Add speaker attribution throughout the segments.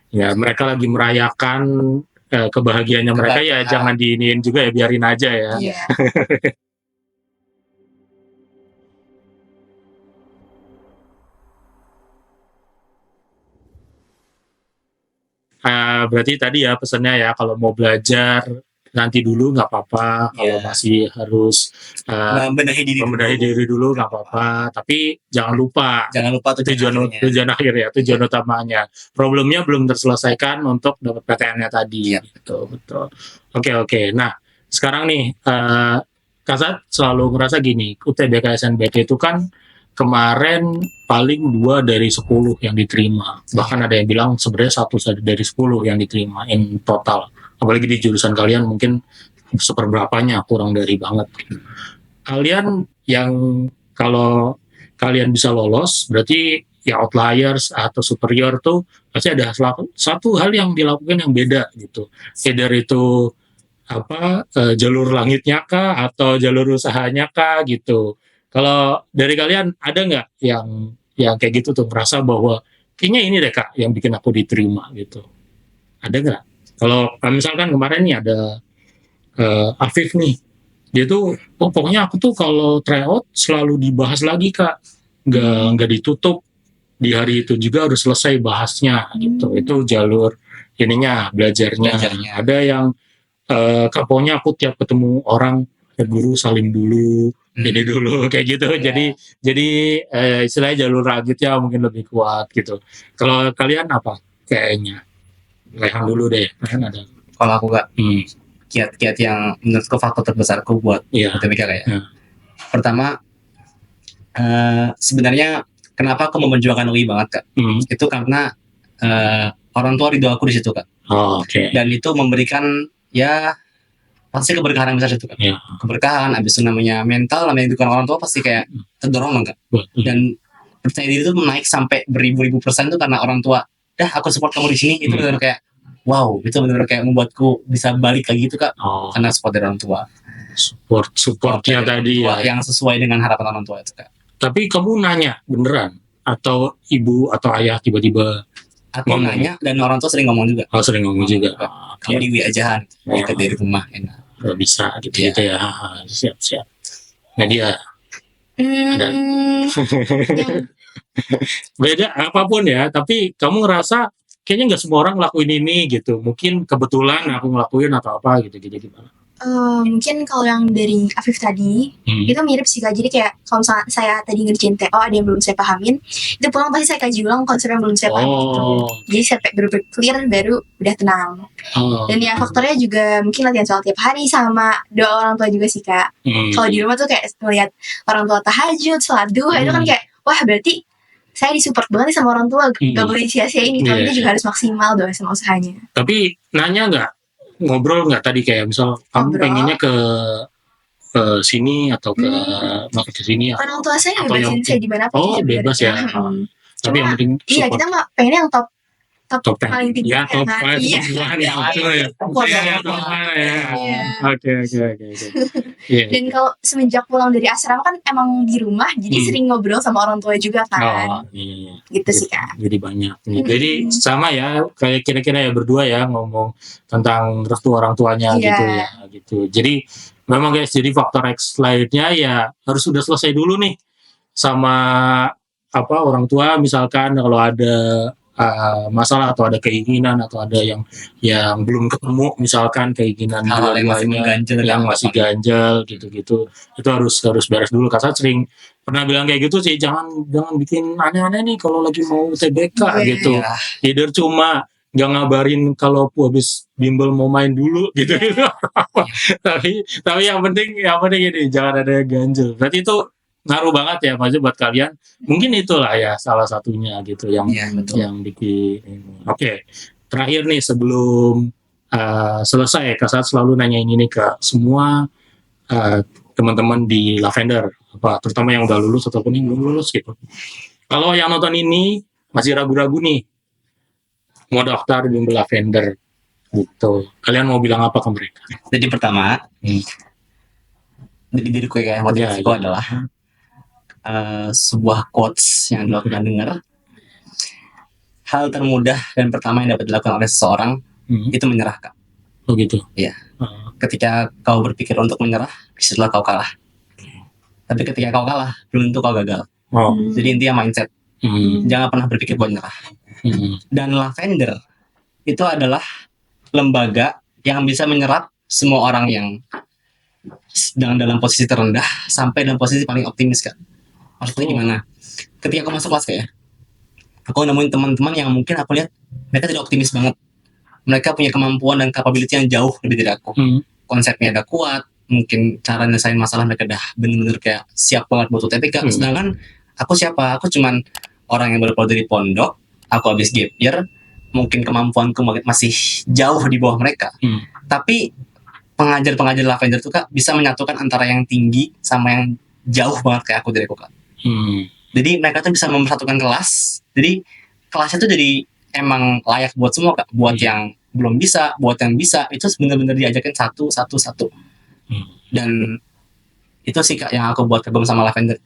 Speaker 1: Ya mereka lagi merayakan kebahagiaannya mereka, ya jangan diiniin juga ya, biarin aja ya.
Speaker 2: Iya.
Speaker 1: Berarti tadi ya pesannya ya, kalau mau belajar nanti dulu nggak apa-apa, kalau masih harus membenahi diri dulu nggak apa-apa, tapi jangan lupa tujuan akhir ya, tujuan utamanya. Problemnya belum terselesaikan untuk dapat PTN-nya tadi. Gitu, betul. Oke. Nah, sekarang nih, Kasat selalu ngerasa gini, UTBK SNBK itu kan kemarin paling 2 dari 10 yang diterima. Bahkan ada yang bilang sebenarnya 1 dari 10 yang diterima in total. Apalagi di jurusan kalian mungkin seperberapanya, kurang dari banget. Kalian yang kalau kalian bisa lolos, berarti ya outliers atau superior tuh pasti ada satu hal yang dilakukan yang beda gitu. Either itu jalur langitnya kah atau jalur usahanya kah gitu. Kalau dari kalian ada nggak yang kayak gitu tuh, merasa bahwa kayaknya ini deh Kak yang bikin aku diterima gitu. Ada nggak? Kalau misalkan kemarin nih ada Afif nih, dia tuh pokoknya aku tuh kalau tryout selalu dibahas lagi Kak, nggak ditutup, di hari itu juga harus selesai bahasnya gitu. Itu jalur ininya, belajarnya. Ada yang pokoknya aku tiap ketemu orang guru saling dulu, ini dulu kayak gitu. Jadi istilahnya jalur ragitnya mungkin lebih kuat gitu. Kalau kalian apa kayaknya? Rehan dulu deh, Rehan ada.
Speaker 2: Kalau aku Kak, kiat-kiat yang menurutku faktor terbesarku buat UTBK kayak. Pertama, sebenarnya kenapa aku memperjuangkan UI banget Kak? Itu karena orang tua ridho aku di situ Kak. Dan itu memberikan ya pasti keberkahan yang besar itu Kak. Keberkahan, abis itu namanya mental, namanya dukungan orang tua pasti kayak terdorong Kak. Dan percaya diri itu naik sampai beribu-ribu persen itu karena orang tua. Dah aku support kamu di sini, itu benar kayak wow, itu benar kayak membuatku bisa balik lagi itu Kak. Karena support dari orang tua.
Speaker 1: Supportnya tadi ya.
Speaker 2: Yang sesuai dengan harapan orang tua itu Kak.
Speaker 1: Tapi kamu nanya beneran atau ibu atau ayah tiba-tiba
Speaker 2: aku nanya dan orang tua sering ngomong juga.
Speaker 1: Sering ngomong juga.
Speaker 2: Kamu di UI aja, dekat dari rumah enak.
Speaker 1: Bisa gitu ya. Siap. Nah dia ada beda apapun ya, tapi kamu ngerasa kayaknya nggak semua orang ngelakuin ini gitu. Mungkin kebetulan aku ngelakuin atau apa gitu gimana?
Speaker 3: Mungkin kalau yang dari Afif tadi itu mirip sih Kak. Jadi kayak kalau misalnya saya tadi ngerjain TO ada yang belum saya pahamin, itu pulang pasti saya kaji ulang konsep yang belum saya pahami gitu. Jadi sampai bener-bener clear baru udah tenang. Dan ya faktornya juga mungkin latihan soal tiap hari sama doa orang tua juga sih Kak. Kalau di rumah tuh kayak ngeliat orang tua tahajud, sholat duha itu kan kayak wah berarti saya disupport banget sama orang tua, gak boleh sia-siain gitu. Ini juga harus maksimal doa sama usahanya.
Speaker 1: Tapi nanya nggak, ngobrol nggak tadi kayak misal kamu pengennya ke sini atau ke sini
Speaker 3: orang tua saya bebasin saya di mana pun
Speaker 1: bebas ya. Tapi yang penting
Speaker 3: iya kita mah pengennya yang top paling tinggi
Speaker 1: ya, top 5 ya. Oke.
Speaker 3: Dan kalau semenjak pulang dari asrama kan emang di rumah, jadi sering ngobrol sama orang tua juga kan. Gitu sih Kak.
Speaker 1: Jadi banyak. Jadi sama ya, kayak kira-kira ya berdua ya ngomong tentang restu orang tuanya gitu ya. Gitu. Jadi memang guys, jadi faktor X lainnya ya harus sudah selesai dulu nih sama orang tua. Misalkan kalau ada masalah atau ada keinginan atau ada yang belum ketemu, misalkan keinginan yang masih ganjel gitu, itu harus beres dulu. Kasat sering pernah bilang kayak gitu sih, jangan bikin aneh-aneh nih kalau lagi mau UTBK gitu. Either cuma nggak ngabarin kalau habis bimbel mau main dulu gitu. tapi yang penting ini jangan ada yang ganjel. Berarti itu ngaruh banget ya maksudnya buat kalian. Mungkin itulah ya salah satunya gitu yang bikin. Oke. Terakhir nih sebelum selesai, Kasat selalu nanya ini ke semua teman-teman di Lavender, terutama yang udah lulus ataupun yang belum lulus gitu. Kalau yang nonton ini masih ragu-ragu nih mau daftar di Lavender gitu, kalian mau bilang apa ke mereka?
Speaker 2: Jadi pertama dari diriku kayak motivasiku adalah sebuah quotes yang aku pernah dengar, hal termudah dan pertama yang dapat dilakukan oleh seseorang itu menyerah, Kak.
Speaker 1: Oh gitu.
Speaker 2: Iya. Ketika kau berpikir untuk menyerah, disitulah kau kalah. Tapi ketika kau kalah, belum tentu kau gagal. Jadi intinya mindset. Jangan pernah berpikir buat nyerah. Dan Lavender itu adalah lembaga yang bisa menyerap semua orang yang sedang dalam posisi terendah sampai dalam posisi paling optimis, Kak. Maksudnya gimana? Ketika aku masuk kelas kayak, aku nemuin teman-teman yang mungkin aku lihat mereka tidak optimis banget. Mereka punya kemampuan dan capability yang jauh lebih dari aku. Konsepnya udah kuat, mungkin cara nyelesain masalah mereka udah bener-bener kayak siap banget buat UTBK. Sedangkan aku siapa? Aku cuman orang yang baru keluar dari pondok, aku habis gap year, mungkin kemampuanku masih jauh di bawah mereka. Tapi pengajar-pengajar Lavender tuh, Kak, bisa menyatukan antara yang tinggi sama yang jauh banget kayak aku dari aku, Kak. Jadi mereka tuh bisa mempersatukan kelas. Jadi kelasnya tuh jadi emang layak buat semua, Kak. Buat yang belum bisa, buat yang bisa, itu benar-benar diajakin satu. Dan itu sih, Kak, yang aku buat kagum sama Lavender.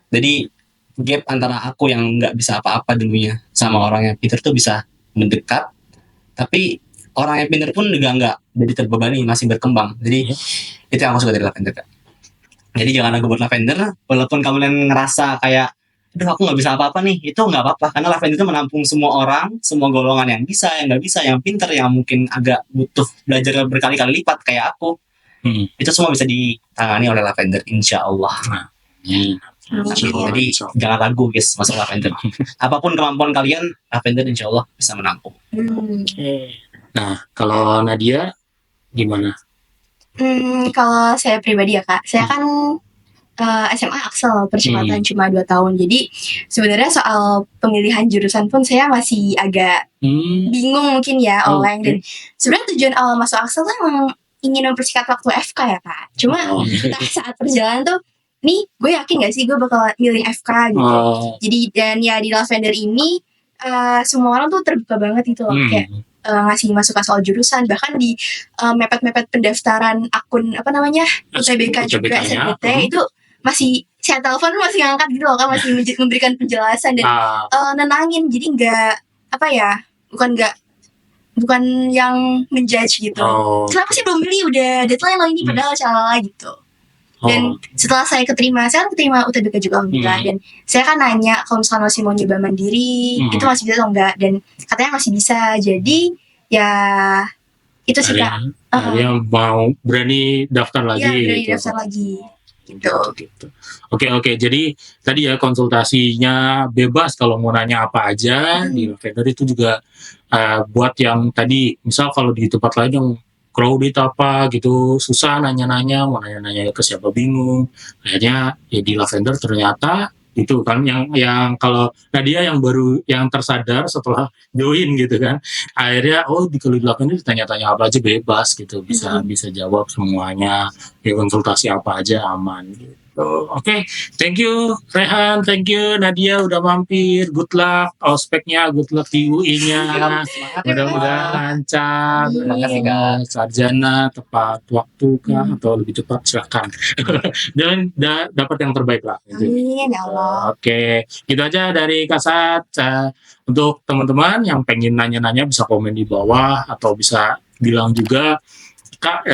Speaker 2: Jadi gap antara aku yang nggak bisa apa-apa dulunya sama orang yang pinter tuh bisa mendekat. Tapi orang yang pinter pun juga nggak jadi terbebani, masih berkembang. Jadi itu yang aku suka dari Lavender, Kak. Jadi jangan ragu buat Lavender, walaupun kalian ngerasa kayak aduh aku nggak bisa apa-apa nih, itu nggak apa-apa, karena Lavender itu menampung semua orang, semua golongan yang bisa, yang nggak bisa, yang pinter, yang mungkin agak butuh belajar berkali-kali lipat kayak aku. Itu semua bisa ditangani oleh Lavender, insya Allah. Jadi jangan ragu guys masuk Lavender. Apapun kemampuan kalian, Lavender insya Allah bisa menampung.
Speaker 1: Nah, kalau Nadia gimana?
Speaker 3: Kalau saya pribadi ya, Kak, saya kan SMA Axel percepatan cuma 2 tahun. Jadi sebenarnya soal pemilihan jurusan pun saya masih agak bingung mungkin ya, Oleng. Dan sebenarnya tujuan awal masuk Axel tuh emang ingin mempersingkat waktu FK ya, Kak. Cuma entah saat perjalanan tuh, nih gue yakin gak sih gue bakal milih FK gitu. Jadi dan ya di Lavender ini semua orang tuh terbuka banget gitu loh, kayak ngasih masukan soal jurusan, bahkan di mepet-mepet pendaftaran akun UTBK juga SNBT itu masih saya telepon masih ngangkat gitu loh, kan masih memberikan penjelasan dan nenangin. Jadi bukan yang menjudge gitu. Kenapa sih belum milih, udah deadline loh ini, padahal salah gitu. Dan setelah saya keterima UTBK juga alhamdulillah. Dan saya kan nanya kalau misalnya masih mau nyoba mandiri, itu masih bisa atau enggak, dan katanya masih bisa. Jadi ya itu sih, Kak.
Speaker 1: Dia mau berani daftar lagi.
Speaker 3: Iya, berani daftar lagi. Gitu.
Speaker 1: Oke. Jadi tadi ya konsultasinya bebas kalau mau nanya apa aja di Lavender. Itu juga buat yang tadi misal kalau di tempat lain yang crowded apa gitu susah nanya-nanya, mau nanya-nanya ke siapa bingung. Akhirnya ya di Lavender ternyata itu kan yang kalau Nadia yang baru yang tersadar setelah join gitu kan, akhirnya di kalau di Lavender ditanya-tanya apa aja bebas gitu, bisa jawab semuanya, ya konsultasi apa aja aman gitu. Oke. Thank you Rehan, thank you Nadia udah mampir, good luck ospeknya, good luck di UI-nya, mudah-mudahan lancar. Sarjana tepat waktu kah atau lebih cepat silakan. Dan dapat yang terbaik lah.
Speaker 3: Amin ya Allah.
Speaker 1: Oke, gitu aja dari Kasat. Untuk teman-teman yang pengen nanya-nanya bisa komen di bawah atau bisa bilang juga, Kak,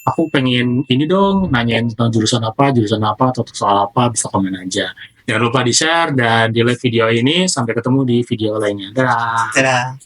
Speaker 1: aku pengen ini dong, nanyain tentang jurusan apa atau soal apa, bisa komen aja. Jangan lupa di-share dan di like video ini. Sampai ketemu di video lainnya. Dadah.